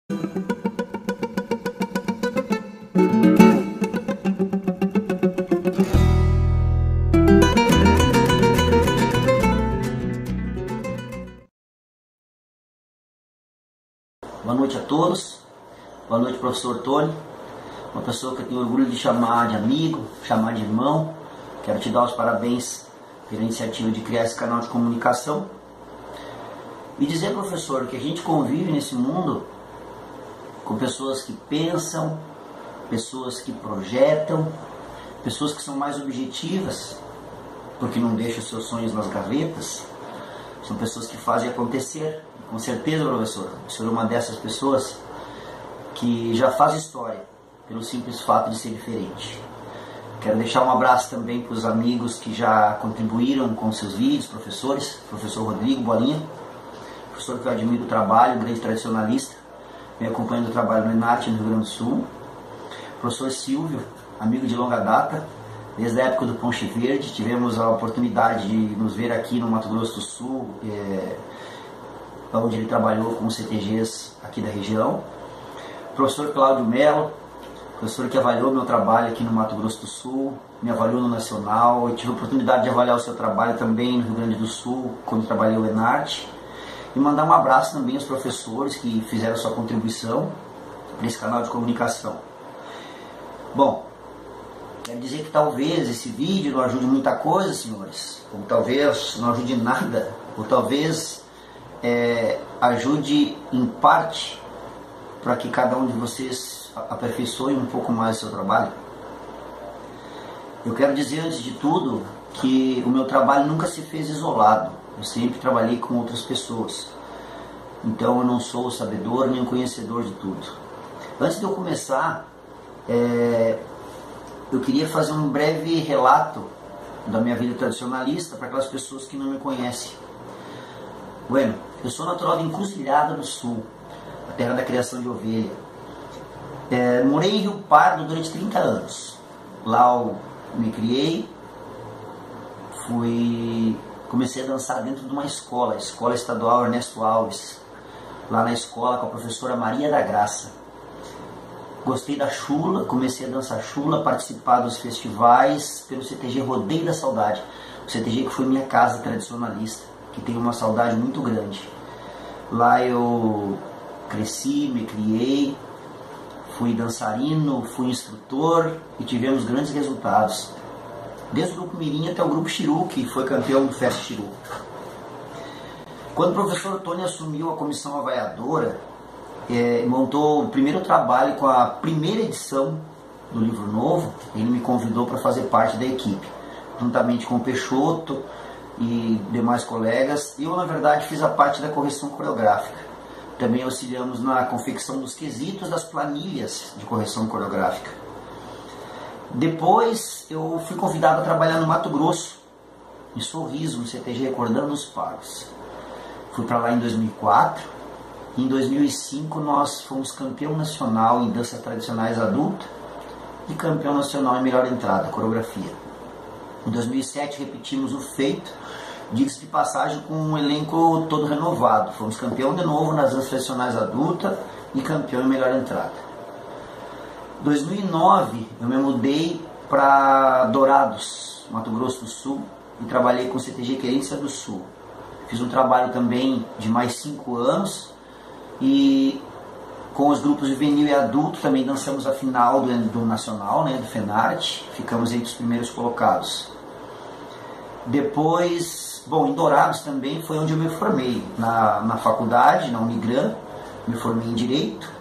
Boa noite a todos, boa noite professor Tony, uma pessoa que eu tenho orgulho de chamar de amigo, chamar de irmão. Quero te dar os parabéns pela iniciativa de criar esse canal de comunicação e dizer, professor, que a gente convive nesse mundo com pessoas que pensam, pessoas que projetam, pessoas que são mais objetivas, porque não deixam os seus sonhos nas gavetas. São pessoas que fazem acontecer. Com certeza, professor, o senhor é uma dessas pessoas que já faz história pelo simples fato de ser diferente. Quero deixar um abraço também para os amigos que já contribuíram com seus vídeos, professores, professor Rodrigo Bolinha, professor que eu admiro o trabalho, um grande tradicionalista, vem acompanhando o trabalho no ENARTE no Rio Grande do Sul, professor Silvio, amigo de longa data, desde a época do Ponche Verde, tivemos a oportunidade de nos ver aqui no Mato Grosso do Sul, onde ele trabalhou com os CTGs aqui da região. Professor Cláudio Melo, professor que avaliou meu trabalho aqui no Mato Grosso do Sul, me avaliou no Nacional. Eu tive a oportunidade de avaliar o seu trabalho também no Rio Grande do Sul, quando trabalhei no ENARTE. E mandar um abraço também aos professores que fizeram sua contribuição para esse canal de comunicação. Bom, quero dizer que talvez esse vídeo não ajude muita coisa, senhores, ou talvez não ajude nada, ou talvez ajude em parte para que cada um de vocês aperfeiçoe um pouco mais o seu trabalho. Eu quero dizer antes de tudo que o meu trabalho nunca se fez isolado, eu sempre trabalhei com outras pessoas, então eu não sou o sabedor nem o conhecedor de tudo. Antes de eu começar, eu queria fazer um breve relato da minha vida tradicionalista para aquelas pessoas que não me conhecem. Bueno, eu sou natural de Encruzilhada do Sul, a terra da criação de ovelha. Morei em Rio Pardo durante 30 anos. Lá eu me criei, comecei a dançar dentro de uma escola, a Escola Estadual Ernesto Alves, lá na escola com a professora Maria da Graça. Gostei da chula, comecei a dançar chula, participar dos festivais pelo CTG Rodeio da Saudade, o CTG que foi minha casa tradicionalista, que tenho uma saudade muito grande. Lá eu cresci, me criei, fui dançarino, fui instrutor e tivemos grandes resultados. Desde o Grupo Mirim até o Grupo Xiru, que foi campeão do Fest Xiru. Quando o professor Tony assumiu a comissão avaliadora, montou o primeiro trabalho com a primeira edição do livro novo, ele me convidou para fazer parte da equipe, juntamente com o Peixoto e demais colegas. Eu, na verdade, fiz a parte da correção coreográfica. Também auxiliamos na confecção dos quesitos das planilhas de correção coreográfica. Depois, eu fui convidado a trabalhar no Mato Grosso, em Sorriso, no CTG Recordando os Pagos. Fui para lá em 2004. Em 2005, nós fomos campeão nacional em danças tradicionais adulta e campeão nacional em melhor entrada, coreografia. Em 2007 repetimos o feito, diga-se de passagem, com um elenco todo renovado. Fomos campeão de novo nas danças tradicionais adulta e campeão em melhor entrada. Em 2009 eu me mudei para Dourados, Mato Grosso do Sul, e trabalhei com o CTG Querência do Sul. Fiz um trabalho também de mais 5 anos e com os grupos juvenil e adulto também dançamos a final do Nacional, do FENARTE, ficamos entre os primeiros colocados. Depois, em Dourados também foi onde eu me formei, na faculdade, na Unigran, me formei em Direito,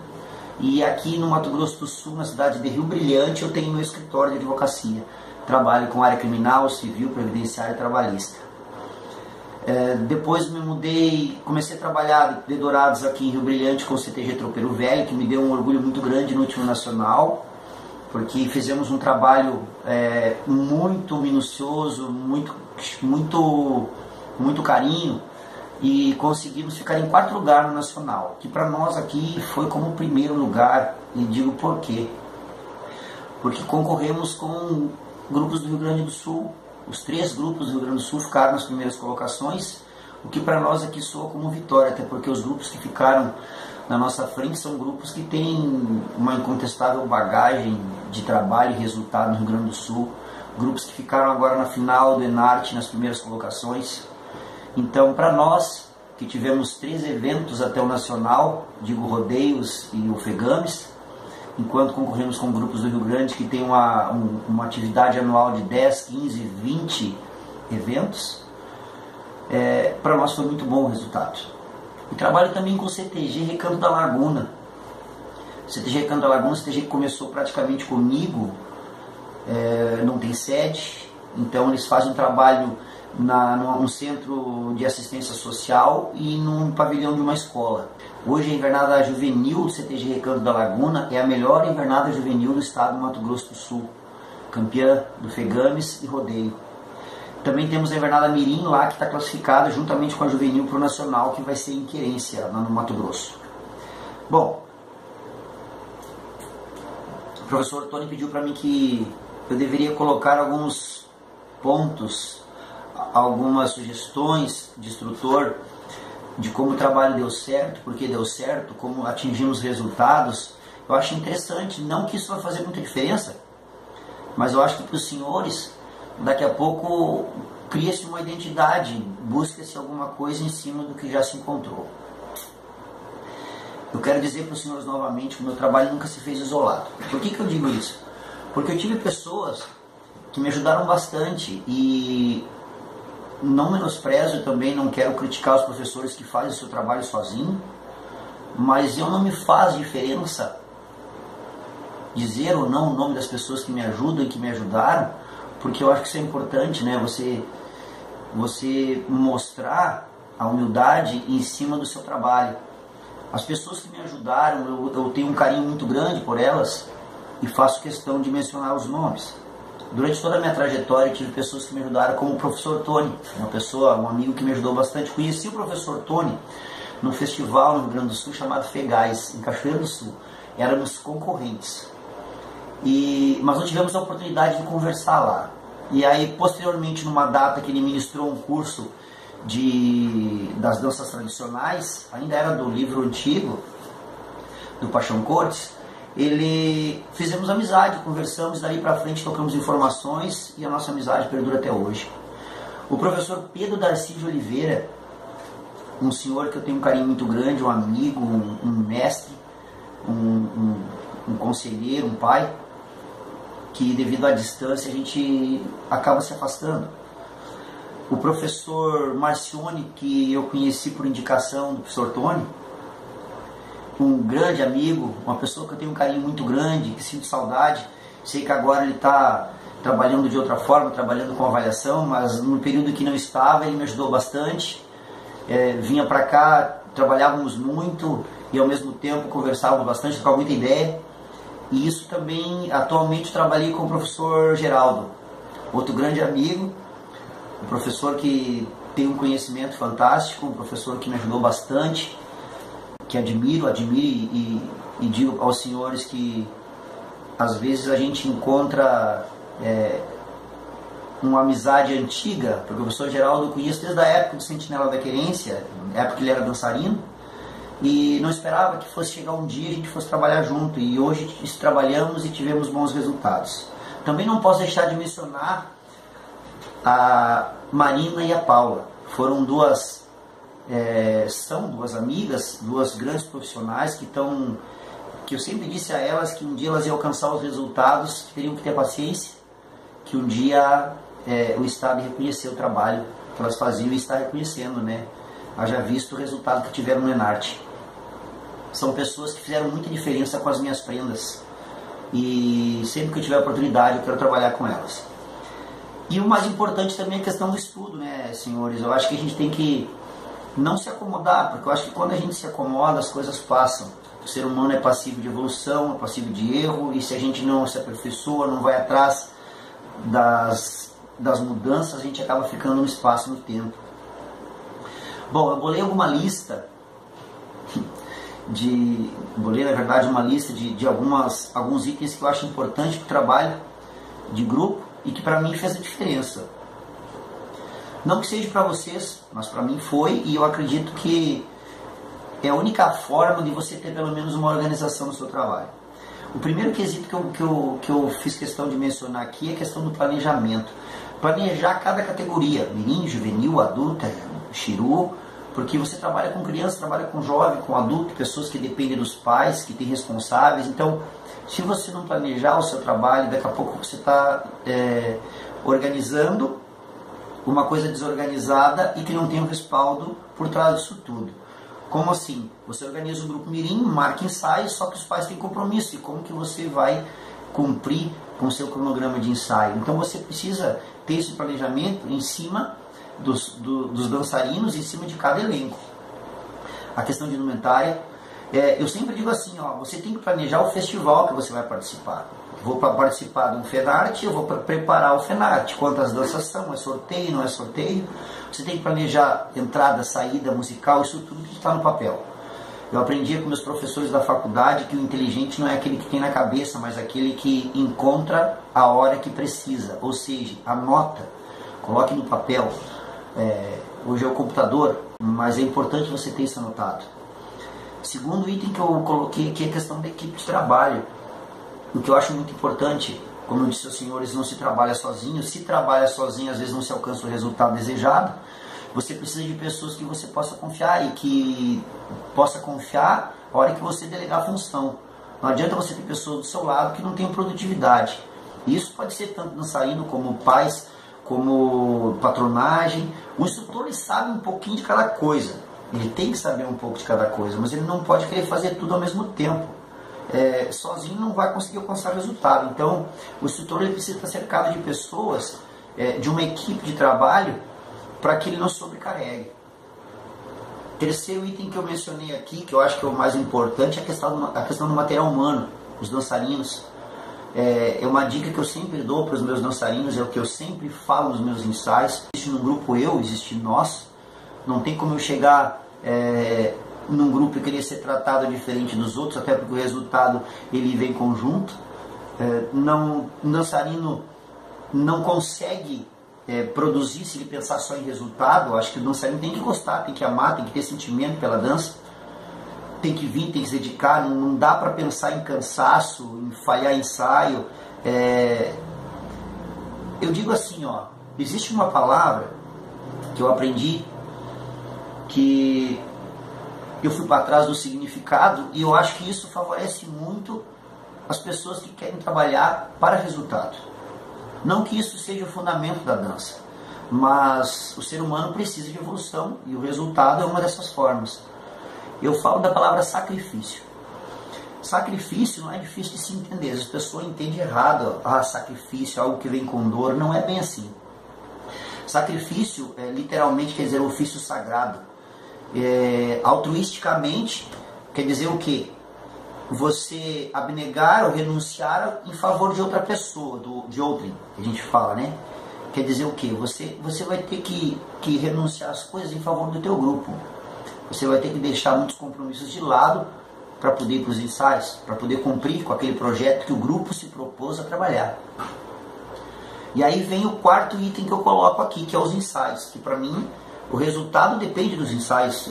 e aqui no Mato Grosso do Sul, na cidade de Rio Brilhante, eu tenho meu escritório de advocacia, trabalho com área criminal, civil, previdenciária e trabalhista. Depois me mudei, comecei a trabalhar de Dourados aqui em Rio Brilhante com o CTG Tropeiro Velho, que me deu um orgulho muito grande no último nacional, porque fizemos um trabalho muito minucioso, muito carinho, e conseguimos ficar em 4º lugar no nacional, que para nós aqui foi como o primeiro lugar, e digo por quê. Porque concorremos com grupos do Rio Grande do Sul. Os 3 grupos do Rio Grande do Sul ficaram nas primeiras colocações, o que para nós aqui soa como vitória, até porque os grupos que ficaram na nossa frente são grupos que têm uma incontestável bagagem de trabalho e resultado no Rio Grande do Sul, grupos que ficaram agora na final do Enarte nas primeiras colocações. Então, para nós, que tivemos 3 eventos até o Nacional, digo Rodeios e o FEGAMES, enquanto concorremos com grupos do Rio Grande que tem uma atividade anual de 10, 15, 20 eventos, para nós foi muito bom o resultado. E trabalho também com o CTG Recanto da Laguna. CTG Recanto da Laguna, CTG que começou praticamente comigo, não tem sede, então eles fazem um trabalho num centro de assistência social e num pavilhão de uma escola. Hoje a invernada juvenil do CTG Recanto da Laguna é a melhor invernada juvenil do estado do Mato Grosso do Sul, campeã do FEGAMES e rodeio. Também temos a invernada Mirim lá, que está classificada juntamente com a juvenil para o nacional, que vai ser em Querência, lá no Mato Grosso. Bom, o professor Tony pediu para mim que eu deveria colocar alguns pontos, algumas sugestões de instrutor de como o trabalho deu certo, porque deu certo, como atingimos resultados. Eu acho interessante, não que isso vai fazer muita diferença, mas eu acho que para os senhores, daqui a pouco cria-se uma identidade, busca-se alguma coisa em cima do que já se encontrou. Eu quero dizer para os senhores novamente que o meu trabalho nunca se fez isolado. Por que eu digo isso? Porque eu tive pessoas que me ajudaram bastante e não menosprezo, também não quero criticar os professores que fazem o seu trabalho sozinho, mas não me faz diferença dizer ou não o nome das pessoas que me ajudam e que me ajudaram, porque eu acho que isso é importante, né? Você mostrar a humildade em cima do seu trabalho. As pessoas que me ajudaram, eu tenho um carinho muito grande por elas e faço questão de mencionar os nomes. Durante toda a minha trajetória tive pessoas que me ajudaram, como o professor Tony, um amigo que me ajudou bastante. Conheci o professor Tony num festival no Rio Grande do Sul chamado FEGAIS, em Cachoeira do Sul. Éramos concorrentes, mas não tivemos a oportunidade de conversar lá. E aí, posteriormente, numa data que ele ministrou um curso das danças tradicionais, ainda era do livro antigo, do Paixão Cortes, fizemos amizade, conversamos, daí para frente tocamos informações e a nossa amizade perdura até hoje. O professor Pedro Darcy de Oliveira, um senhor que eu tenho um carinho muito grande, um amigo, um mestre, um conselheiro, um pai, que devido à distância a gente acaba se afastando. O professor Marcione, que eu conheci por indicação do professor Tony, um grande amigo, uma pessoa que eu tenho um carinho muito grande, que sinto saudade. Sei que agora ele está trabalhando de outra forma, trabalhando com avaliação, mas no período que não estava ele me ajudou bastante. Vinha para cá, trabalhávamos muito e ao mesmo tempo conversávamos bastante, trocava muita ideia. E isso também, atualmente trabalhei com o professor Geraldo, outro grande amigo, um professor que tem um conhecimento fantástico, um professor que me ajudou bastante, que admiro e digo aos senhores que às vezes a gente encontra uma amizade antiga, porque o professor Geraldo eu conheço desde a época do Sentinela da Querência, época que ele era dançarino, e não esperava que fosse chegar um dia e a gente fosse trabalhar junto, e hoje trabalhamos e tivemos bons resultados. Também não posso deixar de mencionar a Marina e a Paula. Foram são duas amigas, duas grandes profissionais que eu sempre disse a elas que um dia elas iam alcançar os resultados, que teriam que ter paciência, que um dia o Estado ia reconhecer o trabalho que elas faziam e está reconhecendo, né? Haja visto o resultado que tiveram no Enarte. São pessoas que fizeram muita diferença com as minhas prendas e sempre que eu tiver oportunidade eu quero trabalhar com elas. E o mais importante também é a questão do estudo, né, senhores? Eu acho que a gente tem que não se acomodar, porque eu acho que quando a gente se acomoda as coisas passam. O ser humano é passível de evolução, é passível de erro, e se a gente não se aperfeiçoa, não vai atrás das mudanças, a gente acaba ficando no espaço, no tempo. Bom, eu bolei alguma lista na verdade uma lista de alguns itens que eu acho importante para o trabalho de grupo e que para mim fez a diferença. Não que seja para vocês, mas para mim foi, e eu acredito que é a única forma de você ter pelo menos uma organização no seu trabalho. O primeiro quesito que eu fiz questão de mencionar aqui é a questão do planejamento. Planejar cada categoria, mirim, juvenil, adulta, xiru, porque você trabalha com criança, trabalha com jovem, com adulto, pessoas que dependem dos pais, que têm responsáveis. Então, se você não planejar o seu trabalho, daqui a pouco você está organizando uma coisa desorganizada e que não tem um respaldo por trás disso tudo. Como assim? Você organiza um grupo mirim, marca ensaio, só que os pais têm compromisso. E como que você vai cumprir com o seu cronograma de ensaio? Então você precisa ter esse planejamento em cima dos dançarinos, em cima de cada elenco. A questão de indumentária, eu sempre digo assim, ó, você tem que planejar o festival que você vai participar. Vou participar de um FENARTE, eu vou preparar o FENARTE. Quantas danças são? É sorteio, não é sorteio? Você tem que planejar entrada, saída musical, isso tudo que está no papel. Eu aprendi com meus professores da faculdade que o inteligente não é aquele que tem na cabeça, mas aquele que encontra a hora que precisa. Ou seja, anota, coloque no papel. Hoje é o computador, mas é importante você ter isso anotado. Segundo item que eu coloquei aqui é a questão da equipe de trabalho. O que eu acho muito importante, como eu disse aos senhores, não se trabalha sozinho. Se trabalha sozinho, às vezes não se alcança o resultado desejado. Você precisa de pessoas que você possa confiar e que possa confiar a hora que você delegar a função. Não adianta você ter pessoas do seu lado que não tenham produtividade. Isso pode ser tanto dançarino como pais, como patronagem. O instrutor ele sabe um pouquinho de cada coisa. Ele tem que saber um pouco de cada coisa, mas ele não pode querer fazer tudo ao mesmo tempo. Sozinho não vai conseguir alcançar resultado. Então o instrutor ele precisa estar cercado de pessoas, de uma equipe de trabalho, para que ele não sobrecarregue. Terceiro item que eu mencionei aqui, que eu acho que é o mais importante, é a questão do material humano, os dançarinos. É uma dica que eu sempre dou para os meus dançarinos, é o que eu sempre falo nos meus ensaios. Existe no grupo eu, existe nós. Não tem como eu chegar num grupo e querer ser tratado diferente dos outros, até porque o resultado ele vem conjunto. Um dançarino não consegue produzir se ele pensar só em resultado. Eu acho que o dançarino tem que gostar, tem que amar, tem que ter sentimento pela dança, tem que vir, tem que se dedicar. Não dá para pensar em cansaço, em falhar ensaio. Eu digo assim, ó, existe uma palavra que eu aprendi, que eu fui para trás do significado, e eu acho que isso favorece muito as pessoas que querem trabalhar para resultado. Não que isso seja o fundamento da dança, mas o ser humano precisa de evolução e o resultado é uma dessas formas. Eu falo da palavra sacrifício. Sacrifício não é difícil de se entender, as pessoas entendem errado. Sacrifício, algo que vem com dor, não é bem assim. Sacrifício literalmente quer dizer ofício sagrado. Altruisticamente quer dizer o quê? Você abnegar ou renunciar em favor de outra pessoa, de outrem, que a gente fala, né? Quer dizer o quê? Você vai ter que renunciar às coisas em favor do teu grupo. Você vai ter que deixar muitos compromissos de lado para poder ir para os ensaios, para poder cumprir com aquele projeto que o grupo se propôs a trabalhar. E aí vem o quarto item que eu coloco aqui, que é os ensaios, que para mim o resultado depende dos ensaios.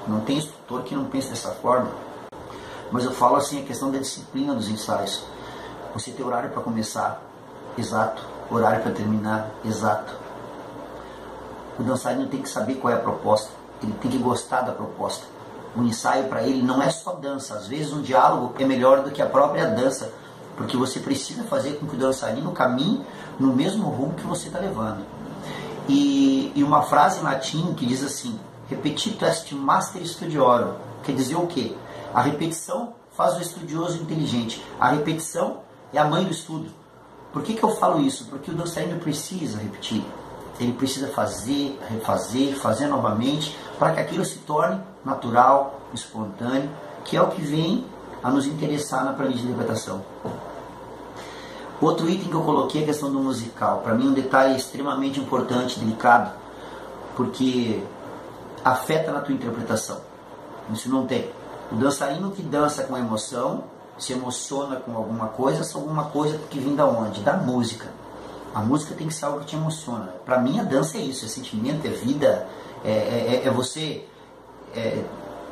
Não tem instrutor que não pense dessa forma. Mas eu falo assim, a questão da disciplina dos ensaios. Você ter horário para começar, exato. Horário para terminar, exato. O dançarino tem que saber qual é a proposta. Ele tem que gostar da proposta. O ensaio para ele não é só dança. Às vezes um diálogo é melhor do que a própria dança. Porque você precisa fazer com que o dançarino caminhe no mesmo rumo que você está levando. E uma frase em latim que diz assim: repetito est master studiorum. Quer dizer o quê? A repetição faz o estudioso inteligente. A repetição é a mãe do estudo. Por que eu falo isso? Porque o dançarino precisa repetir. Ele precisa fazer, refazer, fazer novamente, para que aquilo se torne natural, espontâneo, que é o que vem a nos interessar na planilha de interpretação. Outro item que eu coloquei é a questão do musical. Para mim um detalhe extremamente importante, delicado, porque afeta na tua interpretação. Isso não tem. O dançarino que dança com emoção, se emociona com alguma coisa, essa alguma coisa que vem da onde? Da música. A música tem que ser algo que te emociona. Para mim a dança é isso, é sentimento, é vida, é você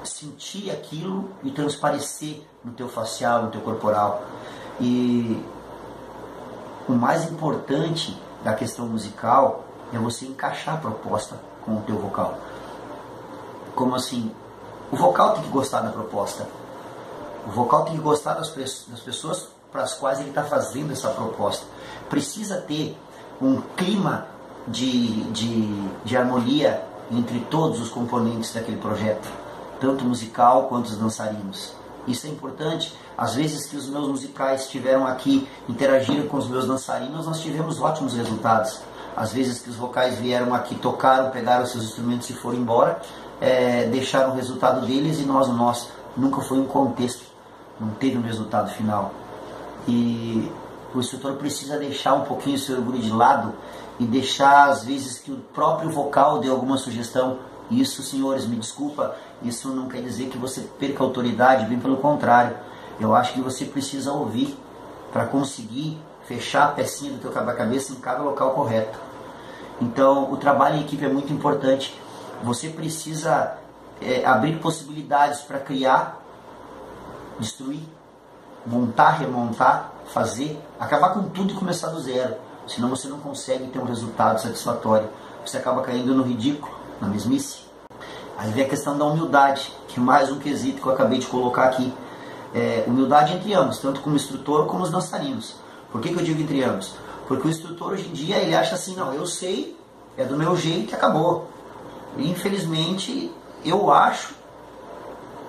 sentir aquilo e transparecer no teu facial, no teu corporal. E o mais importante da questão musical é você encaixar a proposta com o teu vocal. Como assim? O vocal tem que gostar da proposta. O vocal tem que gostar das pessoas para as quais ele está fazendo essa proposta. Precisa ter um clima de harmonia entre todos os componentes daquele projeto, tanto musical quanto os dançarinos. Isso é importante. Às vezes que os meus musicais estiveram aqui, interagiram com os meus dançarinos, nós tivemos ótimos resultados. Às vezes que os vocais vieram aqui, tocaram, pegaram seus instrumentos e foram embora, deixaram o resultado deles e nós o nosso. Nunca foi um contexto, não teve um resultado final. E o instrutor precisa deixar um pouquinho o seu orgulho de lado e deixar, às vezes, que o próprio vocal dê alguma sugestão. Isso, senhores, me desculpa, isso não quer dizer que você perca a autoridade, bem pelo contrário. Eu acho que você precisa ouvir para conseguir fechar a pecinha do teu quebra-cabeça em cada local correto. Então, o trabalho em equipe é muito importante. Você precisa abrir possibilidades para criar, destruir, montar, remontar, fazer, acabar com tudo e começar do zero. Senão você não consegue ter um resultado satisfatório. Você acaba caindo no ridículo, na mesmice. Aí vem a questão da humildade, que é mais um quesito que eu acabei de colocar aqui. Humildade entre ambos, tanto como instrutor como os dançarinos. Por que eu digo entre ambos? Porque o instrutor hoje em dia ele acha assim, não, eu sei, é do meu jeito e acabou. E, infelizmente, eu acho,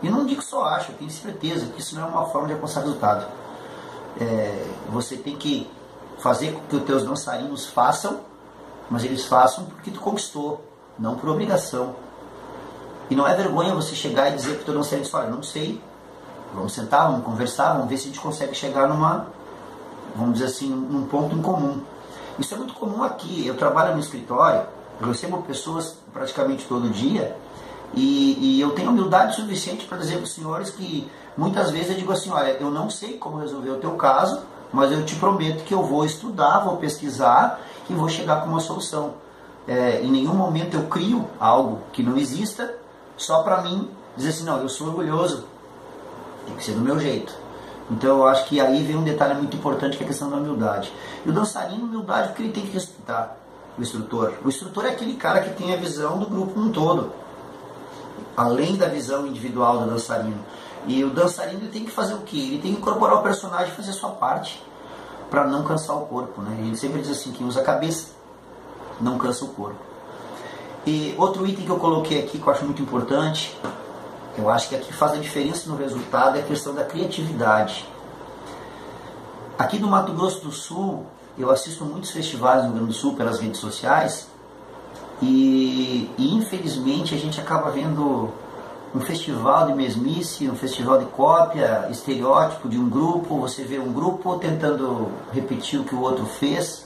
e não digo só acho, eu tenho certeza que isso não é uma forma de alcançar resultado. Você tem que fazer com que os teus dançarinos façam, mas eles façam porque tu conquistou, não por obrigação. E não é vergonha você chegar e dizer para o teu dançarino, olha, não sei, vamos sentar, vamos conversar, vamos ver se a gente consegue chegar vamos dizer assim, num ponto em comum. Isso é muito comum aqui. Eu trabalho no escritório, eu recebo pessoas praticamente todo dia e eu tenho humildade suficiente para dizer para os senhores que muitas vezes eu digo assim, olha, eu não sei como resolver o teu caso, mas eu te prometo que eu vou estudar, vou pesquisar e vou chegar com uma solução. Em nenhum momento eu crio algo que não exista só para mim dizer assim, não, eu sou orgulhoso, tem que ser do meu jeito. Então eu acho que aí vem um detalhe muito importante que é a questão da humildade. E o dançarino, humildade, porque ele tem que respeitar o instrutor. O instrutor é aquele cara que tem a visão do grupo como um todo, além da visão individual do dançarino. E o dançarino ele tem que fazer o quê? Ele tem que incorporar o personagem e fazer a sua parte, para não cansar o corpo, né? A gente sempre diz assim, quem usa a cabeça não cansa o corpo. E outro item que eu coloquei aqui que eu acho muito importante, eu acho que aqui faz a diferença no resultado, é a questão da criatividade. Aqui no Mato Grosso do Sul, eu assisto muitos festivais no Rio Grande do Sul pelas redes sociais e infelizmente a gente acaba vendo um festival de mesmice, um festival de cópia, estereótipo de um grupo. Você vê um grupo tentando repetir o que o outro fez.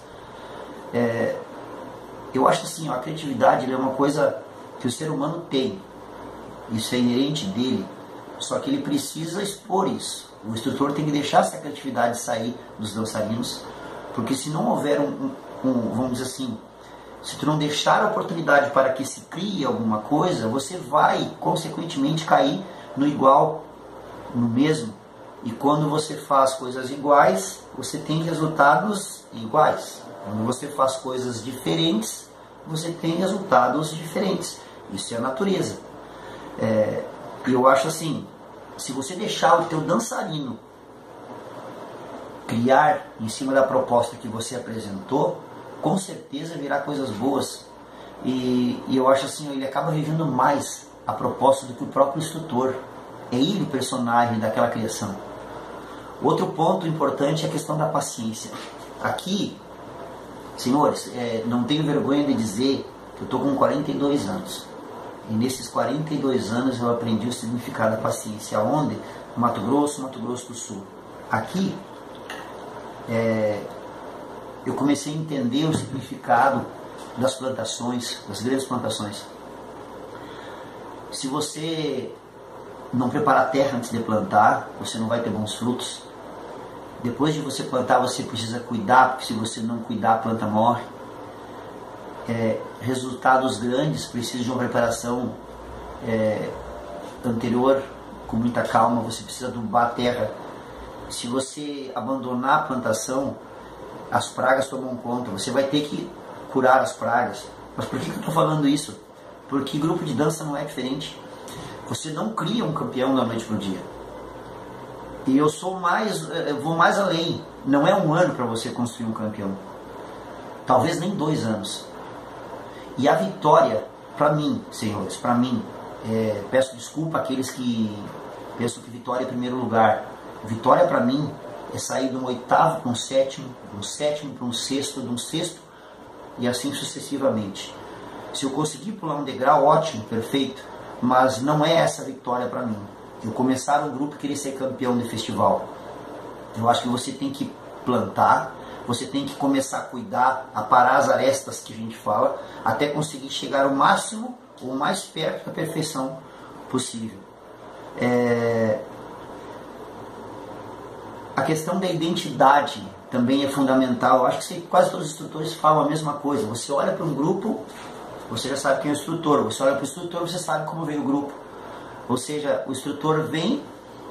Eu acho assim, a criatividade é uma coisa que o ser humano tem, isso é inerente dele, só que ele precisa expor isso. O instrutor tem que deixar essa criatividade sair dos dançarinos, porque se não houver vamos dizer assim, se tu não deixar a oportunidade para que se crie alguma coisa, você vai, consequentemente, cair no igual, no mesmo. E quando você faz coisas iguais, você tem resultados iguais. Quando você faz coisas diferentes, você tem resultados diferentes. Isso é a natureza. Eu acho assim, se você deixar o teu dançarino criar em cima da proposta que você apresentou, com certeza virá coisas boas. E eu acho assim, ele acaba vivendo mais a proposta do que o próprio instrutor. É ele o personagem daquela criação. Outro ponto importante é a questão da paciência. Aqui, senhores, não tenho vergonha de dizer que eu estou com 42 anos. E nesses 42 anos eu aprendi o significado da paciência. Onde? No Mato Grosso do Sul. Aqui, eu comecei a entender o significado das plantações, das grandes plantações. Se você não preparar a terra antes de plantar, você não vai ter bons frutos. Depois de você plantar, você precisa cuidar, porque se você não cuidar, a planta morre. Resultados grandes precisam de uma preparação anterior com muita calma, você precisa adubar a terra. Se você abandonar a plantação, as pragas tomam conta, você vai ter que curar as pragas. Mas por que eu estou falando isso? Porque grupo de dança não é diferente. Você não cria um campeão da noite para o dia. E eu vou mais além. Não é um ano para você construir um campeão. Talvez nem 2 anos. E a vitória, para mim, senhores, para mim, peço desculpa àqueles que pensam que vitória é em primeiro lugar. Vitória para mim é sair de um 8º para um 7º, de um 7º para um 6º, de um 6º e assim sucessivamente. Se eu conseguir pular um degrau, ótimo, perfeito, mas não é essa vitória para mim. Eu começar um grupo e querer ser campeão de festival. Eu acho que você tem que plantar, você tem que começar a cuidar, a parar as arestas que a gente fala, até conseguir chegar ao máximo ou mais perto da perfeição possível. A questão da identidade também é fundamental. Eu acho que quase todos os instrutores falam a mesma coisa. Você olha para um grupo, você já sabe quem é o instrutor. Você olha para o instrutor, você sabe como veio o grupo. Ou seja, o instrutor vem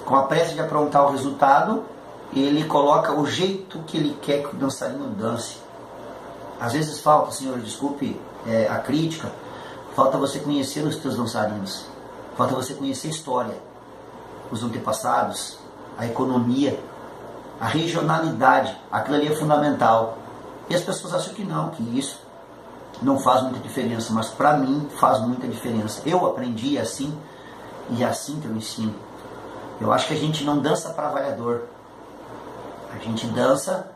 com a pressa de aprontar o resultado e ele coloca o jeito que ele quer que o dançarino dance. Às vezes falta, senhor, desculpe a crítica, falta você conhecer os seus dançarinos. Falta você conhecer a história, os antepassados, a economia, a regionalidade. Aquilo ali é fundamental. E as pessoas acham que não, que isso não faz muita diferença, mas para mim faz muita diferença. Eu aprendi assim e é assim que eu ensino. Eu acho que a gente não dança para avaliador, a gente dança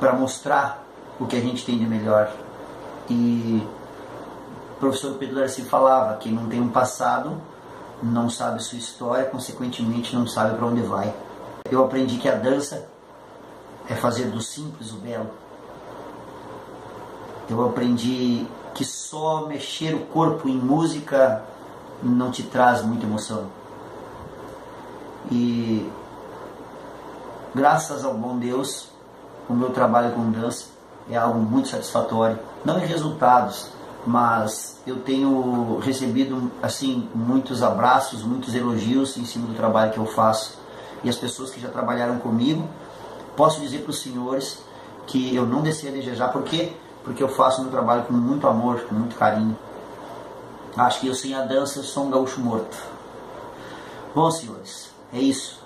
para mostrar o que a gente tem de melhor. E o professor Pedro Darcy falava que não tem um passado, não sabe sua história, consequentemente não sabe para onde vai. Eu aprendi que a dança é fazer do simples o belo. Eu aprendi que só mexer o corpo em música não te traz muita emoção. E graças ao bom Deus, o meu trabalho com dança é algo muito satisfatório. Não em resultados, mas eu tenho recebido assim muitos abraços, muitos elogios em cima do trabalho que eu faço. E as pessoas que já trabalharam comigo, posso dizer para os senhores que eu não desci a desejar. Por quê? Porque eu faço meu trabalho com muito amor, com muito carinho. Acho que eu sem a dança eu sou um gaúcho morto. Bom, senhores, é isso.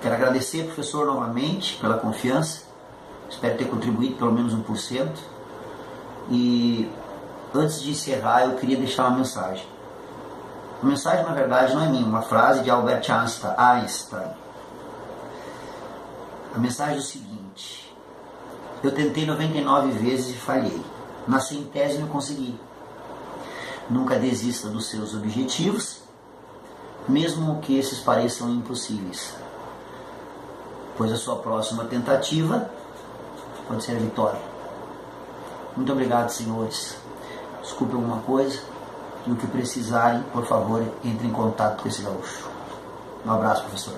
Quero agradecer, professor, novamente pela confiança. Espero ter contribuído pelo menos 1%. E antes de encerrar, eu queria deixar uma mensagem. A mensagem, na verdade, não é minha, uma frase de Albert Einstein. A mensagem é o seguinte: eu tentei 99 vezes e falhei. Na 100ª eu consegui. Nunca desista dos seus objetivos, mesmo que esses pareçam impossíveis, pois a sua próxima tentativa pode ser a vitória. Muito obrigado, senhores. Desculpe alguma coisa, e o que precisarem, por favor, entre em contato com esse gaúcho. Um abraço, professor.